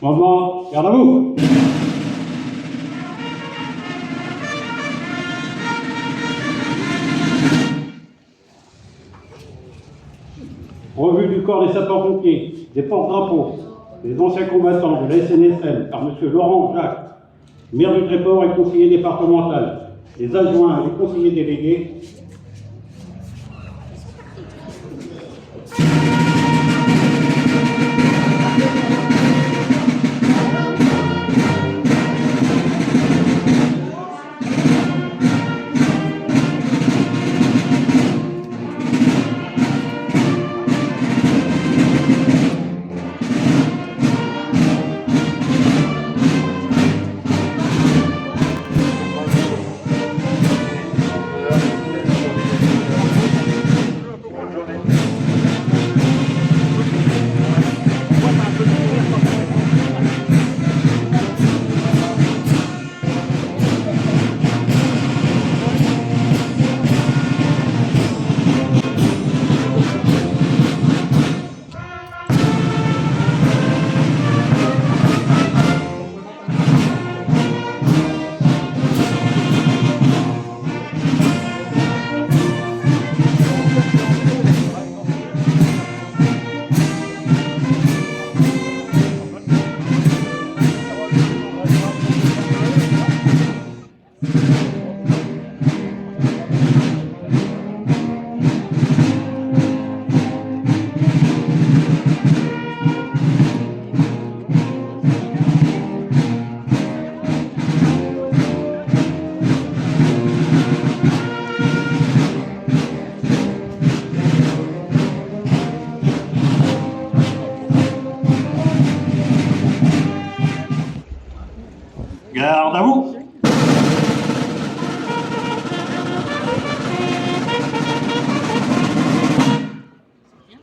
Mouvement, garde à vous. Revue du corps des sapeurs-pompiers, des porte-drapeaux, des anciens combattants de la SNSM par M. Laurent Jacques, maire du Tréport et conseiller départemental, les adjoints et les conseillers délégués,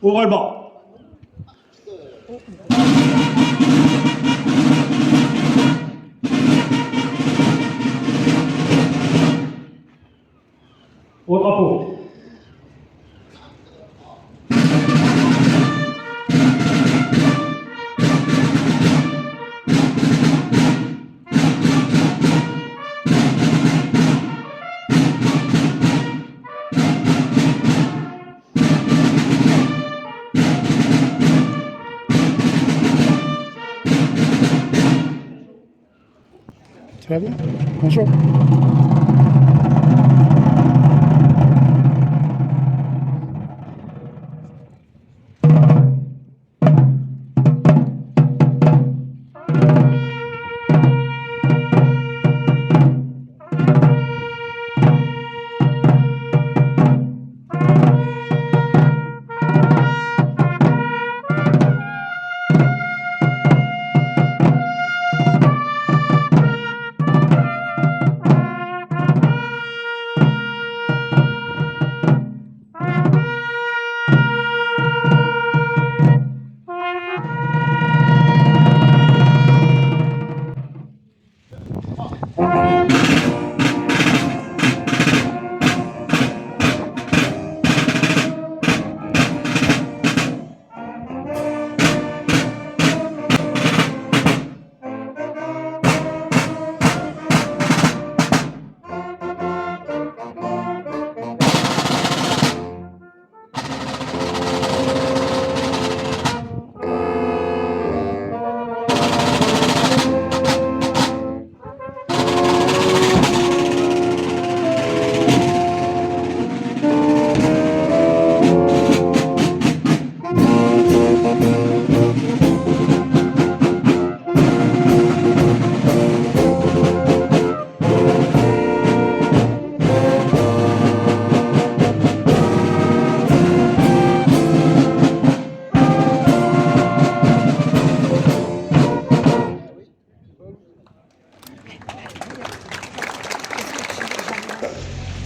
Ouvrez le banc. Au drapeau. Ça va bien? Bonjour.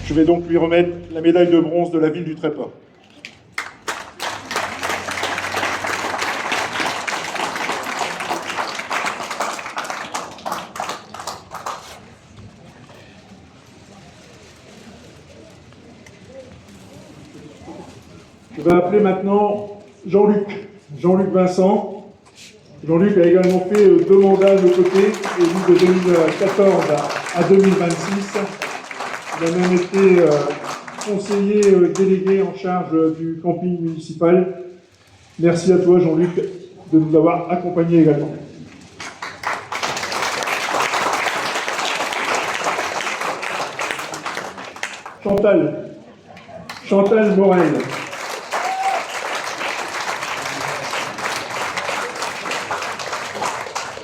Je vais donc lui remettre la médaille de bronze de la ville du Tréport. Je vais appeler maintenant Jean-Luc Vincent. Jean-Luc a également fait 2 mandats de côté, élu de 2014 à 2026. Il a même été conseiller délégué en charge du camping municipal. Merci à toi, Jean-Luc, de nous avoir accompagnés également. Chantal Morel.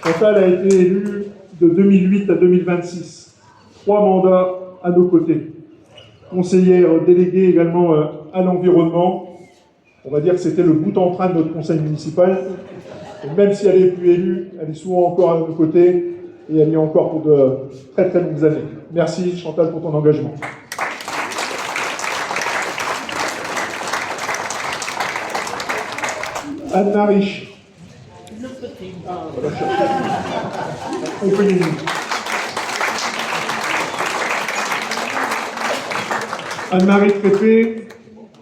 Chantal a été élue de 2008 à 2026. 3 mandats à nos côtés. Conseillère déléguée également à l'environnement. On va dire que c'était le bout en train de notre conseil municipal. Et même si elle n'est plus élue, elle est souvent encore à nos côtés et elle y est encore pour de très très longues années. Merci Chantal pour ton engagement. Anne-Marie. Anne-Marie Trépé,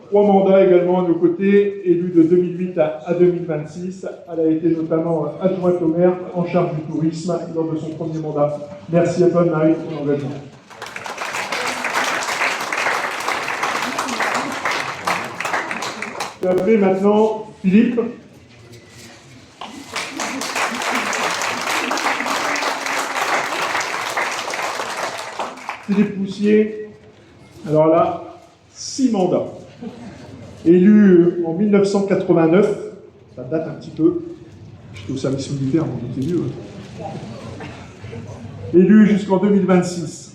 3 mandats également à nos côtés, élue de 2008 à 2026. Elle a été notamment adjointe au maire en charge du tourisme lors de son premier mandat. Merci à toi Anne-Marie pour ton engagement. Je vais appeler maintenant Philippe. Philippe Poussier, alors là, 6 mandats. Élu en 1989, ça date un petit peu, j'étais au service militaire, donc j'étais vieux. Élu jusqu'en 2026.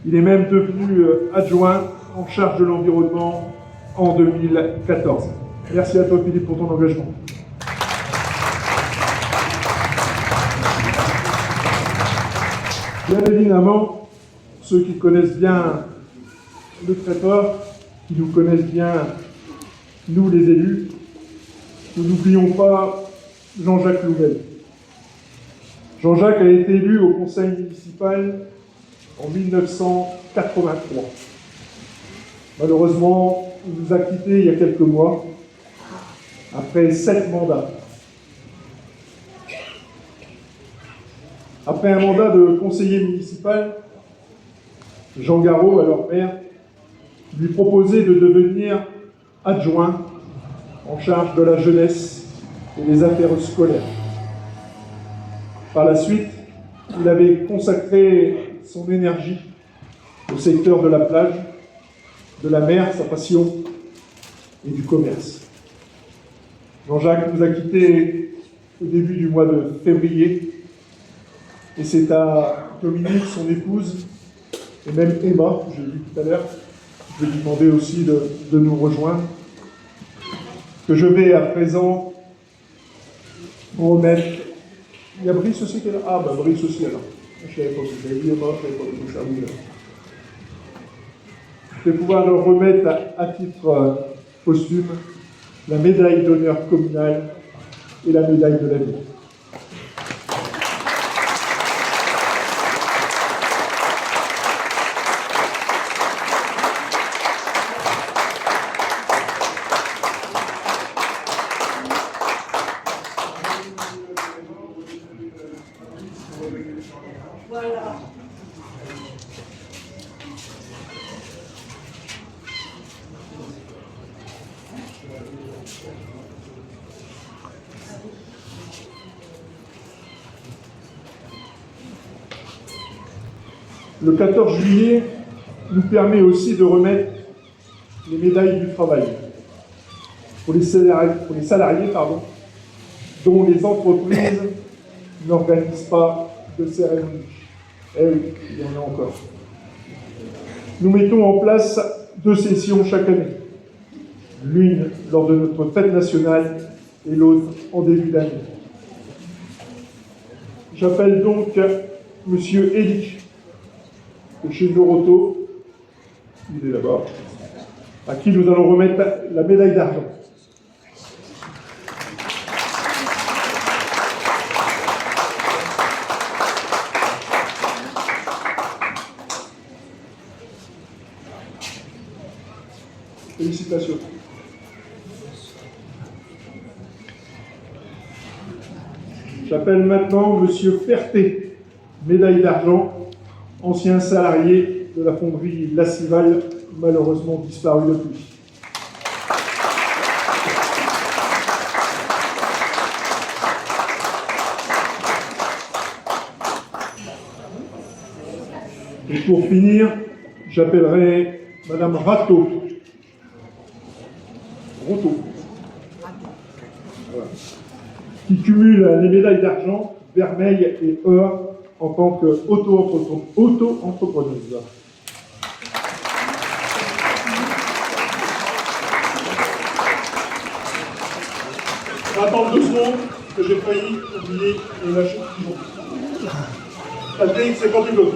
Il est même devenu adjoint en charge de l'environnement en 2014. Merci à toi Philippe pour ton engagement. Bien évidemment, ceux qui connaissent bien le Tréport, qui nous connaissent bien, nous les élus, nous n'oublions pas Jean-Jacques Louvel. Jean-Jacques a été élu au conseil municipal en 1983. Malheureusement, il nous a quittés il y a quelques mois, après 7 mandats. Après un mandat de conseiller municipal, Jean Garot, alors maire, lui proposait de devenir adjoint en charge de la jeunesse et des affaires scolaires. Par la suite, il avait consacré son énergie au secteur de la plage, de la mer, sa passion, et du commerce. Jean-Jacques nous a quittés au début du mois de février, et c'est à Dominique, son épouse, et même Emma, que j'ai vu tout à l'heure, je vais lui demander aussi de nous rejoindre, que je vais à présent remettre. Il y a Brice aussi qui est là. Ah, ben Brice aussi alors. Je ne savais pas que j'avais vu Emma, je ne savais pas que ça vous. Je vais pouvoir leur remettre à titre posthume la médaille d'honneur communale et la médaille de la vie. Voilà. Le 14 juillet nous permet aussi de remettre les médailles du travail pour les salariés, dont les entreprises n'organisent pas de cérémonie. Eh oui, il y en a encore. Nous mettons en place 2 sessions chaque année, l'une lors de notre fête nationale et l'autre en début d'année. J'appelle donc M. Elie de chez Noroto, il est là-bas, à qui nous allons remettre la médaille d'argent. Félicitations. J'appelle maintenant Monsieur Ferté, médaille d'argent, ancien salarié de la fonderie Lassival, malheureusement disparu depuis. Et pour finir, j'appellerai Madame Rateau. Voilà. Qui cumule les médailles d'argent, vermeil et or en tant qu'auto-entrepreneuse. On va attendre 2 secondes que j'ai failli oublier et lâcher. Allez, c'est quand tu veux.